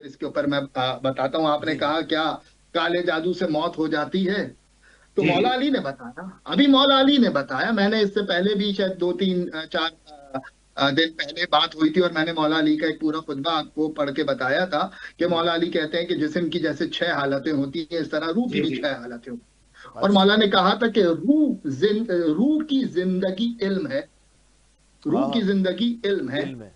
इसके ऊपर मैं बताता हूँ। आपने जी कहा क्या काले जादू से मौत हो जाती है? तो जी मौला जी। अली ने बताया, अभी मौला अली ने बताया। मैंने इससे पहले भी शायद दो तीन चार दिन पहले बात हुई थी, और मैंने मौला अली का एक पूरा खुतबा आपको पढ़ के बताया था कि हम्म। मौला अली कहते हैं कि जिस्म की जैसे छह हालतें होती हैं, इस तरह रूह की जी भी जी। छह हालतें होती हैं। और अच्छा। मौला ने कहा था कि रूह की जिंदगी इल्म है। हाँ रूह की हाँ। जिंदगी इल्म है। इल्म है।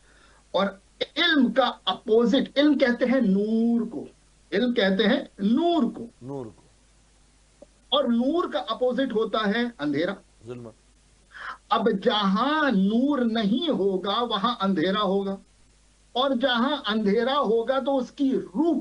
और इल्म का अपोजिट, इल्म कहते हैं नूर को, इल्म कहते हैं नूर को, नूर को। और नूर का अपोजिट होता है अंधेरा। जुल्मत। अब जहां नूर नहीं होगा वहां अंधेरा होगा, और जहां अंधेरा होगा तो उसकी रूह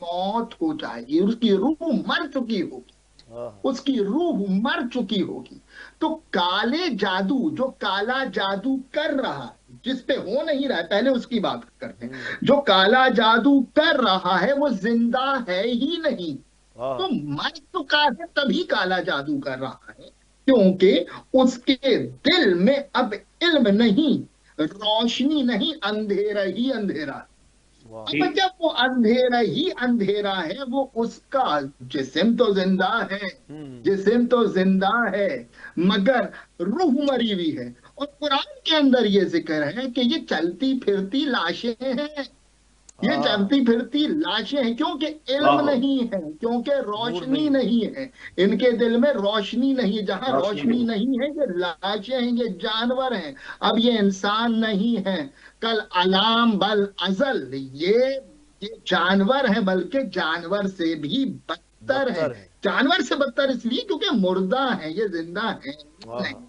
मौत हो जाएगी, उसकी रूह मर चुकी होगी, हाँ हाँ। उसकी रूह मर चुकी होगी। तो काले जादू, जो काला जादू कर रहा है, जिस पे हो नहीं रहा है, पहले उसकी बात करते हैं। हम्म। जो काला जादू कर रहा है वो जिंदा है ही नहीं, हाँ तो हाँ। मर चुका है तभी काला जादू कर रहा है, क्योंकि उसके दिल में अब इल्म नहीं, रोशनी नहीं, अंधेरा ही अंधेरा है। वाह। अब जब वो अंधेरा ही अंधेरा है, वो उसका जिस्म तो जिंदा है, हम्म। जिस्म तो जिंदा है, मगर रूह मरी हुई है। और कुरान के अंदर ये जिक्र है कि ये चलती फिरती लाशें हैं, हाँ ये हाँ। चलती फिरती लाशें हैं, क्योंकि इल्म हाँ। नहीं है, क्योंकि नूर रोशनी नहीं है। नहीं है। इनके दिल में रोशनी नहीं है, जहां रोशनी रोशनी नहीं। नहीं है ये लाशें हैं, ये जानवर हैं। अब ये इंसान नहीं है, कल अलाम बल अजल, ये जानवर है, बल्कि जानवर से भी बदतर है। बदतर है। जानवर से बदतर इसलिए क्योंकि मुर्दा है, ये जिंदा है हाँ नहीं। हाँ।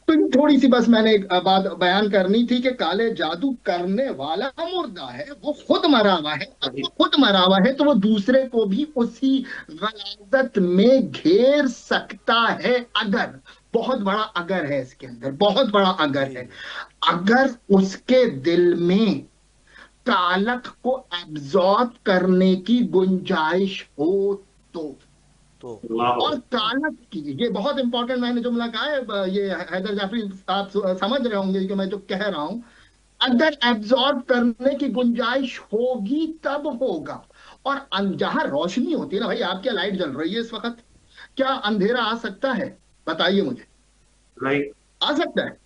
तो ये थोड़ी सी बस मैंने एक बात बयान करनी थी कि काले जादू करने वाला मुर्दा है, वो खुद मरा हुआ है। अब वो खुद मरा हुआ है तो वो दूसरे को भी उसी गलाजत में घेर सकता है, अगर, बहुत बड़ा अगर है इसके अंदर, बहुत बड़ा अगर जी है। जी। अगर उसके दिल में कालक को एब्जॉर्ब करने की गुंजाइश हो तो। तो। और कालक की, ये बहुत इंपॉर्टेंट मैंने जुमला कहा है, ये हैदर जाफरी आप समझ रहे होंगे कि मैं जो कह रहा हूं। अगर एब्जॉर्ब करने की गुंजाइश होगी तब होगा। और जहां रोशनी होती है ना भाई, आपकी लाइट जल रही है इस वक्त, क्या अंधेरा आ सकता है? बताइए मुझे। नहीं। आ सकता है?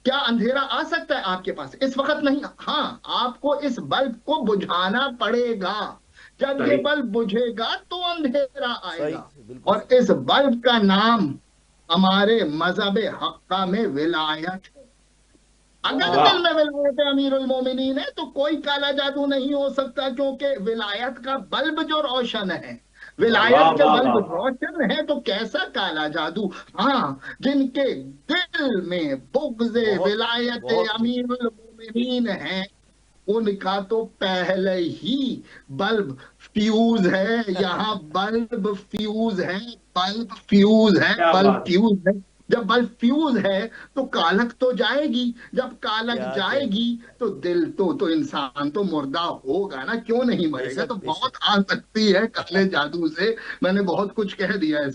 क्या अंधेरा आ सकता है आपके पास इस वक्त? नहीं। हाँ, आपको इस बल्ब को बुझाना पड़ेगा। जब ये सही। बल्ब बुझेगा तो अंधेरा सही आएगा। से, बिल्कुल और सही। इस बल्ब का नाम हमारे मजहब हक्का में विलायत है। अगर वाह। दिल में विलायत अमीरुल मोमिनीन है तो कोई काला जादू नहीं हो सकता, क्योंकि विलायत का बल्ब जो रोशन है, वाह वाह विलायत के वाह बल्ब वाह वाह। रोशन है, तो कैसा काला जादू? हाँ, जिनके दिल में बुग़्ज़ बहुत विलायत बहुत कुछ है। अमीरुल मोमिनीन है, उनका तो पहले ही बल्ब फ्यूज है। यहाँ बल्ब फ्यूज है, बल्ब फ्यूज है, क्या बल्ब बात है। फ्यूज है। जब बल्ब फ्यूज है तो कालक तो जाएगी। जब कालक क्या जाएगी कहने। तो दिल तो इंसान तो मुर्दा होगा ना, क्यों नहीं मरेगा? बेशक तो बेशक। बहुत आ सकती है काले जादू से। मैंने बहुत कुछ कह दिया है।